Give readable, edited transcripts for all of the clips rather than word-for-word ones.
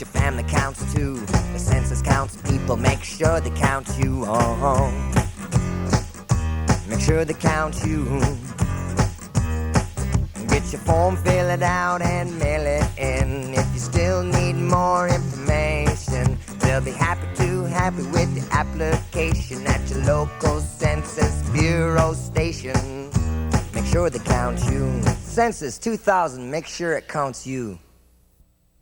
your family counts too. The census counts people, make sure they count you. Oh, make sure they count you. Get your form, fill it out, and mail it in. If you still need more information, they'll be happy with the application at your local Census Bureau station. Make sure they count you. Census 2000, make sure it counts you.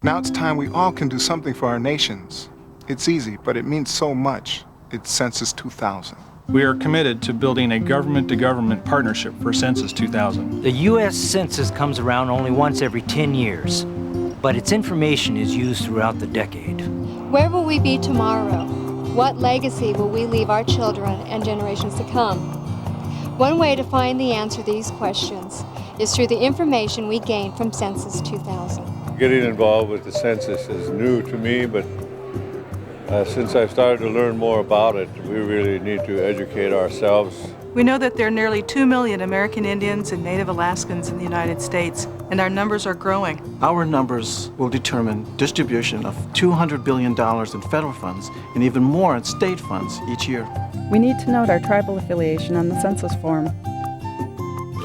Now it's time we all can do something for our nations. It's easy, but it means so much. It's Census 2000. We are committed to building a government-to-government partnership for Census 2000. The U.S. Census comes around only once every 10 years, but its information is used throughout the decade. Where will we be tomorrow? What legacy will we leave our children and generations to come? One way to find the answer to these questions is through the information we gain from Census 2000. Getting involved with the census is new to me, but since I've started to learn more about it, we really need to educate ourselves. We know that there are nearly 2 million American Indians and Native Alaskans in the United States, and our numbers are growing. Our numbers will determine distribution of $200 billion in federal funds and even more in state funds each year. We need to note our tribal affiliation on the census form.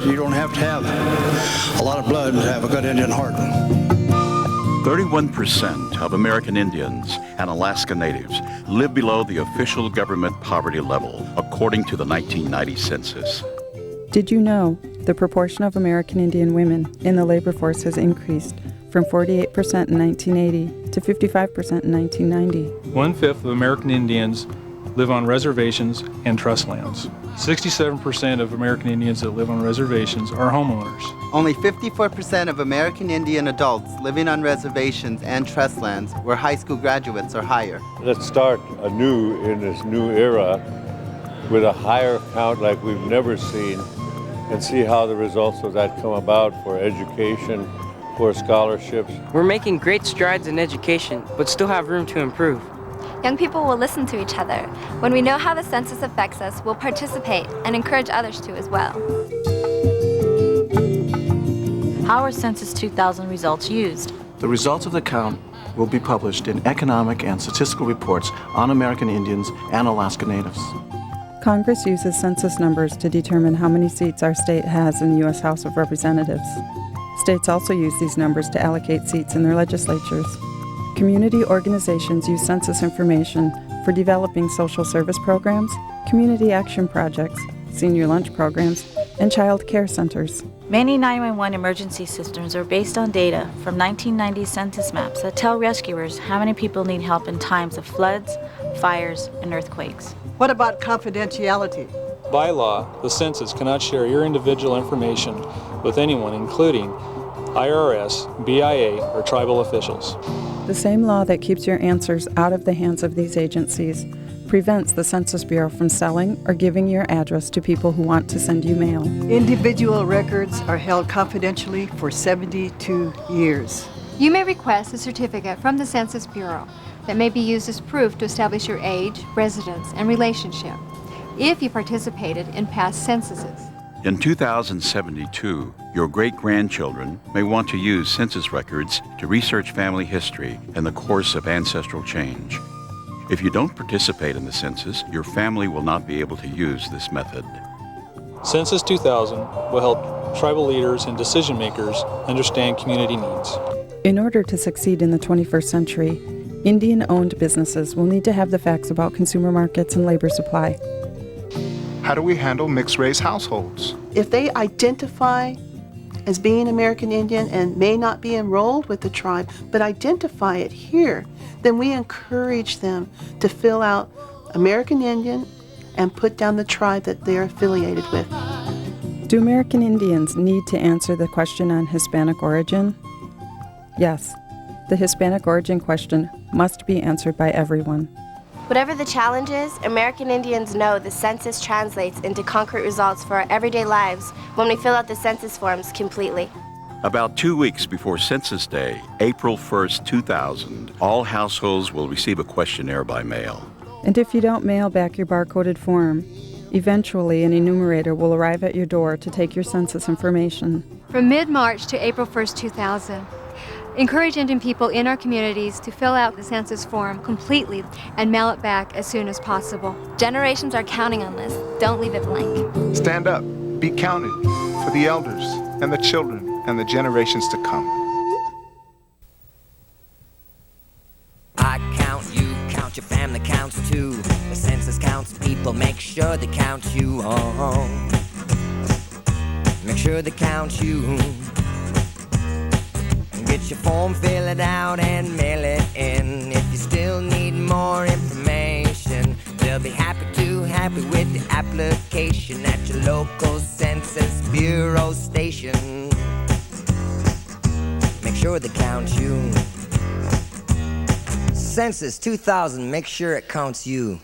You don't have to have a lot of blood to have a good Indian heart. 31% of American Indians and Alaska Natives live below the official government poverty level, according to the 1990 census. Did you know the proportion of American Indian women in the labor force has increased from 48% in 1980 to 55% in 1990? 1/5 of American Indians live on reservations and trust lands. 67% of American Indians that live on reservations are homeowners. Only 54% of American Indian adults living on reservations and trust lands were high school graduates or higher. Let's start anew in this new era with a higher count like we've never seen and see how the results of that come about for education, for scholarships. We're making great strides in education, but still have room to improve. Young people will listen to each other. When we know how the census affects us, we'll participate and encourage others to as well. How are Census 2000 results used? The results of the count will be published in economic and statistical reports on American Indians and Alaska Natives. Congress uses census numbers to determine how many seats our state has in the U.S. House of Representatives. States also use these numbers to allocate seats in their legislatures. Community organizations use census information for developing social service programs, community action projects, senior lunch programs, and child care centers. Many 911 emergency systems are based on data from 1990 census maps that tell rescuers how many people need help in times of floods, fires, and earthquakes. What about confidentiality? By law, the census cannot share your individual information with anyone, including IRS, BIA, or tribal officials. The same law that keeps your answers out of the hands of these agencies prevents the Census Bureau from selling or giving your address to people who want to send you mail. Individual records are held confidentially for 72 years. You may request a certificate from the Census Bureau that may be used as proof to establish your age, residence, and relationship if you participated in past censuses. In 2072, your great-grandchildren may want to use census records to research family history in the course of ancestral change. If you don't participate in the census, your family will not be able to use this method. Census 2000 will help tribal leaders and decision-makers understand community needs. In order to succeed in the 21st century, Indian-owned businesses will need to have the facts about consumer markets and labor supply. How do we handle mixed-race households? If they identify as being American Indian and may not be enrolled with the tribe, but identify it here, then we encourage them to fill out American Indian and put down the tribe that they're affiliated with. Do American Indians need to answer the question on Hispanic origin? Yes. The Hispanic origin question must be answered by everyone. Whatever the challenge is, American Indians know the census translates into concrete results for our everyday lives when we fill out the census forms completely. About 2 weeks before Census Day, April 1st, 2000, all households will receive a questionnaire by mail. And if you don't mail back your barcoded form, eventually an enumerator will arrive at your door to take your census information. From mid-March to April 1st, 2000, Encourage Indian people in our communities to fill out the census form completely and mail it back as soon as possible. Generations are counting on this. Don't leave it blank. Stand up, be counted for the elders and the children and the generations to come. I count, you count, your family counts too. The census counts people, make sure they count you. Oh, make sure they count you. Get your form, fill it out, and mail it in. If you still need more information, they'll be happy with the application at your local Census Bureau station. Make sure they count you. Census 2000, make sure it counts you.